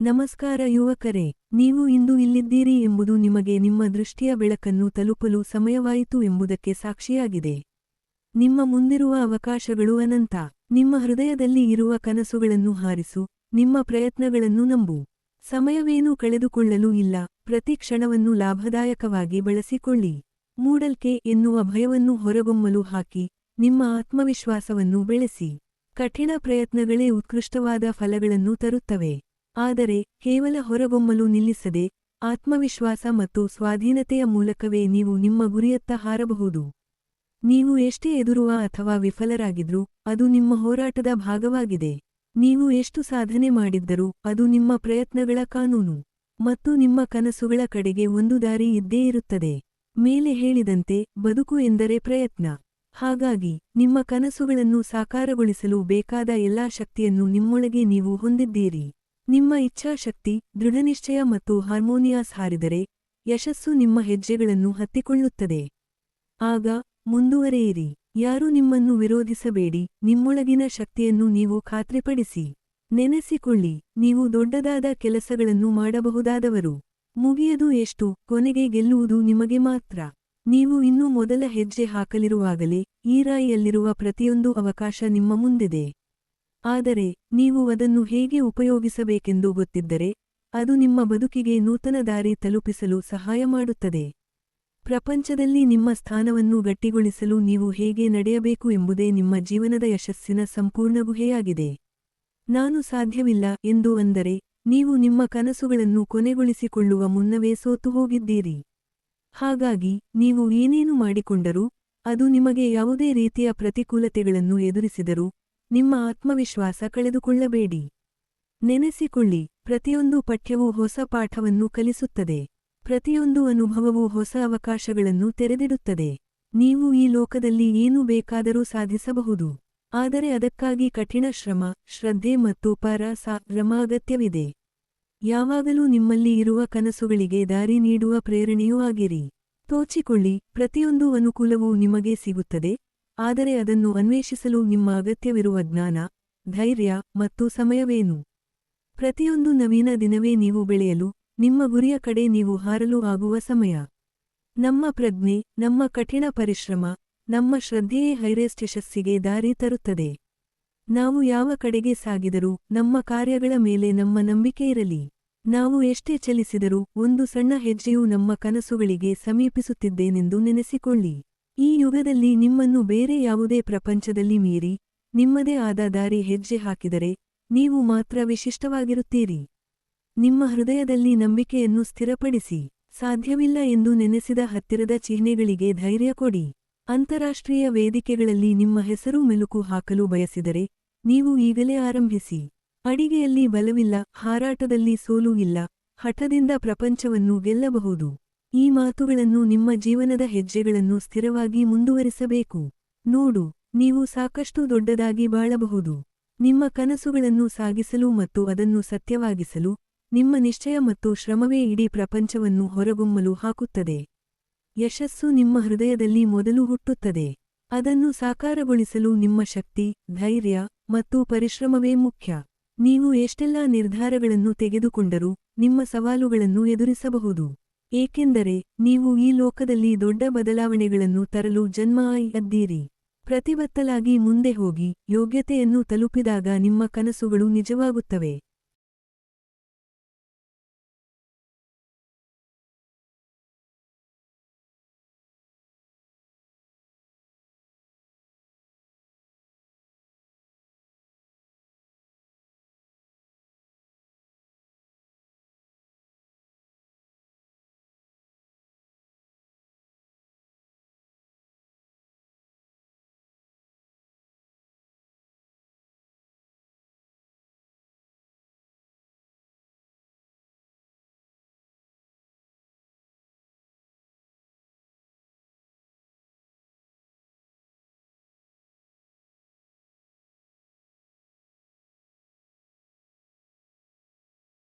ನಮಸ್ಕಾರ ಯುವಕರೇ, ನೀವು ಇಂದು ಇಲ್ಲಿದ್ದೀರಿ ಎಂಬುದು ನಿಮಗೆ ನಿಮ್ಮ ದೃಷ್ಟಿಯ ಬೆಳಕನ್ನು ತಲುಪಲು ಸಮಯವಾಯಿತು ಎಂಬುದಕ್ಕೆ ಸಾಕ್ಷಿಯಾಗಿದೆ. ನಿಮ್ಮ ಮುಂದಿರುವ ಅವಕಾಶಗಳು ಅನಂತ. ನಿಮ್ಮ ಹೃದಯದಲ್ಲಿ ಇರುವ ಕನಸುಗಳನ್ನು ಹಾರಿಸು, ನಿಮ್ಮ ಪ್ರಯತ್ನಗಳನ್ನು ನಂಬು. ಸಮಯವೇನೂ ಕಳೆದುಕೊಳ್ಳಲು ಇಲ್ಲ, ಪ್ರತಿ ಕ್ಷಣವನ್ನು ಲಾಭದಾಯಕವಾಗಿ ಬಳಸಿಕೊಳ್ಳಿ. ಮೂಡಲ್ಕೆ ಎನ್ನುವ ಭಯವನ್ನು ಹೊರಗೊಮ್ಮಲು ಹಾಕಿ, ನಿಮ್ಮ ಆತ್ಮವಿಶ್ವಾಸವನ್ನು ಬೆಳೆಸಿ. ಕಠಿಣ ಪ್ರಯತ್ನಗಳೇ ಉತ್ಕೃಷ್ಟವಾದ ಫಲಗಳನ್ನು ತರುತ್ತವೆ. ಆದರೆ ಕೇವಲ ಹೊರಗೊಮ್ಮಲು ನಿಲ್ಲಿಸದೆ, ಆತ್ಮವಿಶ್ವಾಸ ಮತ್ತು ಸ್ವಾಧೀನತೆಯ ಮೂಲಕವೇ ನೀವು ನಿಮ್ಮ ಗುರಿಯತ್ತ ಹಾರಬಹುದು. ನೀವು ಎಷ್ಟೇ ಎದುರುವ ಅಥವಾ ವಿಫಲರಾಗಿದ್ರೂ, ಅದು ನಿಮ್ಮ ಹೋರಾಟದ ಭಾಗವಾಗಿದೆ. ನೀವು ಎಷ್ಟು ಸಾಧನೆ ಮಾಡಿದ್ದರೂ, ಅದು ನಿಮ್ಮ ಪ್ರಯತ್ನಗಳ ಕಾನೂನು. ಮತ್ತು ನಿಮ್ಮ ಕನಸುಗಳ ಕಡೆಗೆ ಒಂದು ದಾರಿ ಇದ್ದೇ ಇರುತ್ತದೆ. ಮೇಲೆ ಹೇಳಿದಂತೆ, ಬದುಕು ಎಂದರೆ ಪ್ರಯತ್ನ. ಹಾಗಾಗಿ, ನಿಮ್ಮ ಕನಸುಗಳನ್ನು ಸಾಕಾರಗೊಳಿಸಲು ಬೇಕಾದ ಎಲ್ಲಾ ಶಕ್ತಿಯನ್ನು ನಿಮ್ಮೊಳಗೆ ನೀವು ಹೊಂದಿದ್ದೀರಿ. ನಿಮ್ಮ ಇಚ್ಛಾಶಕ್ತಿ, ದೃಢನಿಶ್ಚಯ ಮತ್ತು ಹಾರ್ಮೋನಿಯಾಸ್ ಹಾರಿದರೆ, ಯಶಸ್ಸು ನಿಮ್ಮ ಹೆಜ್ಜೆಗಳನ್ನು ಹತ್ತಿಕೊಳ್ಳುತ್ತದೆ. ಆಗ, ಮುಂದುವರೆಯಿರಿ. ಯಾರೂ ನಿಮ್ಮನ್ನು ವಿರೋಧಿಸಬೇಡಿ, ನಿಮ್ಮೊಳಗಿನ ಶಕ್ತಿಯನ್ನು ನೀವು ಖಾತ್ರಿಪಡಿಸಿ. ನೆನೆಸಿಕೊಳ್ಳಿ, ನೀವು ದೊಡ್ಡದಾದ ಕೆಲಸಗಳನ್ನು ಮಾಡಬಹುದಾದವರು. ಮುಗಿಯದು ಎಷ್ಟು, ಕೊನೆಗೆ ಗೆಲ್ಲುವುದು ನಿಮಗೆ ಮಾತ್ರ. ನೀವು ಇನ್ನೂ ಮೊದಲ ಹೆಜ್ಜೆ ಹಾಕಲಿರುವಾಗಲೇ, ಈ ರಾಯಿಯಲ್ಲಿರುವ ಪ್ರತಿಯೊಂದು ಅವಕಾಶ ನಿಮ್ಮ ಮುಂದಿದೆ. ಆದರೆ, ನೀವು ಅದನ್ನು ಹೇಗೆ ಉಪಯೋಗಿಸಬೇಕೆಂದು ಗೊತ್ತಿದ್ದರೆ, ಅದು ನಿಮ್ಮ ಬದುಕಿಗೆ ನೂತನ ದಾರಿ ತಲುಪಿಸಲು ಸಹಾಯ ಮಾಡುತ್ತದೆ. ಪ್ರಪಂಚದಲ್ಲಿ ನಿಮ್ಮ ಸ್ಥಾನವನ್ನು ಗಟ್ಟಿಗೊಳಿಸಲು ನೀವು ಹೇಗೆ ನಡೆಯಬೇಕು ಎಂಬುದೇ ನಿಮ್ಮ ಜೀವನದ ಯಶಸ್ಸಿನ ಸಂಪೂರ್ಣ ಗುಹೆಯಾಗಿದೆ. ನಾನು ಸಾಧ್ಯವಿಲ್ಲ ಎಂದು ಅಂದರೆ, ನೀವು ನಿಮ್ಮ ಕನಸುಗಳನ್ನು ಕೊನೆಗೊಳಿಸಿಕೊಳ್ಳುವ ಮುನ್ನವೇ ಸೋತು ಹೋಗಿದ್ದೀರಿ. ಹಾಗಾಗಿ, ನೀವು ಏನೇನು ಮಾಡಿಕೊಂಡರೂ, ಅದು ನಿಮಗೆ ಯಾವುದೇ ರೀತಿಯ ಪ್ರತಿಕೂಲತೆಗಳನ್ನು ಎದುರಿಸಿದರೂ, ನಿಮ್ಮ ಆತ್ಮವಿಶ್ವಾಸ ಕಳೆದುಕೊಳ್ಳಬೇಡಿ. ನೆನೆಸಿಕೊಳ್ಳಿ, ಪ್ರತಿಯೊಂದು ಪಠ್ಯವೂ ಹೊಸ ಪಾಠವನ್ನು ಕಲಿಸುತ್ತದೆ. ಪ್ರತಿಯೊಂದು ಅನುಭವವೂ ಹೊಸ ಅವಕಾಶಗಳನ್ನು ತೆರೆದಿಡುತ್ತದೆ. ನೀವು ಈ ಲೋಕದಲ್ಲಿ ಏನು ಬೇಕಾದರೂ ಸಾಧಿಸಬಹುದು. ಆದರೆ ಅದಕ್ಕಾಗಿ ಕಠಿಣ ಶ್ರಮ, ಶ್ರದ್ಧೆ ಮತ್ತು ಪರಿಶ್ರಮ ಅಗತ್ಯವಿದೆ. ಯಾವಾಗಲೂ ನಿಮ್ಮಲ್ಲಿ ಇರುವ ಕನಸುಗಳಿಗೆ ದಾರಿ ನೀಡುವ ಪ್ರೇರಣೆಯೂ ಆಗಿರಿ. ತೋಚಿಕೊಳ್ಳಿ, ಪ್ರತಿಯೊಂದು ಅನುಕೂಲವೂ ನಿಮಗೆ ಸಿಗುತ್ತದೆ, ಆದರೆ ಅದನ್ನು ಅನ್ವೇಷಿಸಲು ನಿಮ್ಮ ಅಗತ್ಯವಿರುವ ಜ್ಞಾನ, ಧೈರ್ಯ ಮತ್ತು ಸಮಯವೇನು? ಪ್ರತಿಯೊಂದು ನವೀನ ದಿನವೇ ನೀವು ಬೆಳೆಯಲು, ನಿಮ್ಮ ಗುರಿಯ ಕಡೆ ನೀವು ಹಾರಲು ಆಗುವ ಸಮಯ. ನಮ್ಮ ಪ್ರಜ್ಞೆ, ನಮ್ಮ ಕಠಿಣ ಪರಿಶ್ರಮ, ನಮ್ಮ ಶ್ರದ್ಧೆಯೇ ಹೈರೆಸ್ಟ್ ಯಶಸ್ಸಿಗೆ ದಾರಿ ತರುತ್ತದೆ. ನಾವು ಯಾವ ಕಡೆಗೆ ಸಾಗಿದರೂ, ನಮ್ಮ ಕಾರ್ಯಗಳ ಮೇಲೆ ನಮ್ಮ ನಂಬಿಕೆ ಇರಲಿ. ನಾವು ಎಷ್ಟೇ ಚಲಿಸಿದರೂ, ಒಂದು ಸಣ್ಣ ಹೆಜ್ಜೆಯೂ ನಮ್ಮ ಕನಸುಗಳಿಗೆ ಸಮೀಪಿಸುತ್ತಿದ್ದೇನೆಂದು ನೆನೆಸಿಕೊಳ್ಳಿ. ಈ ಯುಗದಲ್ಲಿ ನಿಮ್ಮನ್ನು ಬೇರೆ ಯಾವುದೇ ಪ್ರಪಂಚದಲ್ಲಿ ಮೀರಿ, ನಿಮ್ಮದೇ ಆದ ದಾರಿ ಹೆಜ್ಜೆ ಹಾಕಿದರೆ, ನೀವು ಮಾತ್ರ ವಿಶಿಷ್ಟವಾಗಿರುತ್ತೀರಿ. ನಿಮ್ಮ ಹೃದಯದಲ್ಲಿ ನಂಬಿಕೆಯನ್ನು ಸ್ಥಿರಪಡಿಸಿ. ಸಾಧ್ಯವಿಲ್ಲ ಎಂದು ನೆನೆಸಿದ ಹತ್ತಿರದ ಚಿಹ್ನೆಗಳಿಗೆ ಧೈರ್ಯ ಕೊಡಿ. ಅಂತಾರಾಷ್ಟ್ರೀಯ ವೇದಿಕೆಗಳಲ್ಲಿ ನಿಮ್ಮ ಹೆಸರು ಮೆಲುಕು ಹಾಕಲು ಬಯಸಿದರೆ, ನೀವು ಈಗಲೇ ಆರಂಭಿಸಿ. ಅಡಿಗೆಯಲ್ಲಿ ಬಲವಿಲ್ಲ, ಹಾರಾಟದಲ್ಲಿ ಸೋಲು ಇಲ್ಲ, ಹಠದಿಂದ ಪ್ರಪಂಚವನ್ನು ಗೆಲ್ಲಬಹುದು. ಈ ಮಾತುಗಳನ್ನು ನಿಮ್ಮ ಜೀವನದ ಹೆಜ್ಜೆಗಳನ್ನು ಸ್ಥಿರವಾಗಿ ಮುಂದುವರಿಸಬೇಕು. ನೋಡು, ನೀವು ಸಾಕಷ್ಟು ದೊಡ್ಡದಾಗಿ ಬಾಳಬಹುದು. ನಿಮ್ಮ ಕನಸುಗಳನ್ನು ಸಾಗಿಸಲು ಮತ್ತು ಅದನ್ನು ಸತ್ಯವಾಗಿಸಲು, ನಿಮ್ಮ ನಿಶ್ಚಯ ಮತ್ತು ಶ್ರಮವೇ ಇಡೀ ಪ್ರಪಂಚವನ್ನು ಹೊರಗೊಮ್ಮಲು ಹಾಕುತ್ತದೆ. ಯಶಸ್ಸು ನಿಮ್ಮ ಹೃದಯದಲ್ಲಿ ಮೊದಲು ಹುಟ್ಟುತ್ತದೆ. ಅದನ್ನು ಸಾಕಾರಗೊಳಿಸಲು ನಿಮ್ಮ ಶಕ್ತಿ, ಧೈರ್ಯ ಮತ್ತು ಪರಿಶ್ರಮವೇ ಮುಖ್ಯ. ನೀವು ಎಷ್ಟೆಲ್ಲಾ ನಿರ್ಧಾರಗಳನ್ನು ತೆಗೆದುಕೊಂಡರೂ, ನಿಮ್ಮ ಸವಾಲುಗಳನ್ನು ಎದುರಿಸಬಹುದು. ಏಕೆಂದರೆ, ನೀವು ಈ ಲೋಕದಲ್ಲಿ ದೊಡ್ಡ ಬದಲಾವಣೆಗಳನ್ನು ತರಲು ಜನ್ಮ ಎದ್ದಿರಿ. ಪ್ರತಿಬತ್ತಲಾಗಿ ಮುಂದೆ ಹೋಗಿ, ಯೋಗ್ಯತೆಯನ್ನು ತಲುಪಿದಾಗ ನಿಮ್ಮ ಕನಸುಗಳು ನಿಜವಾಗುತ್ತವೆ.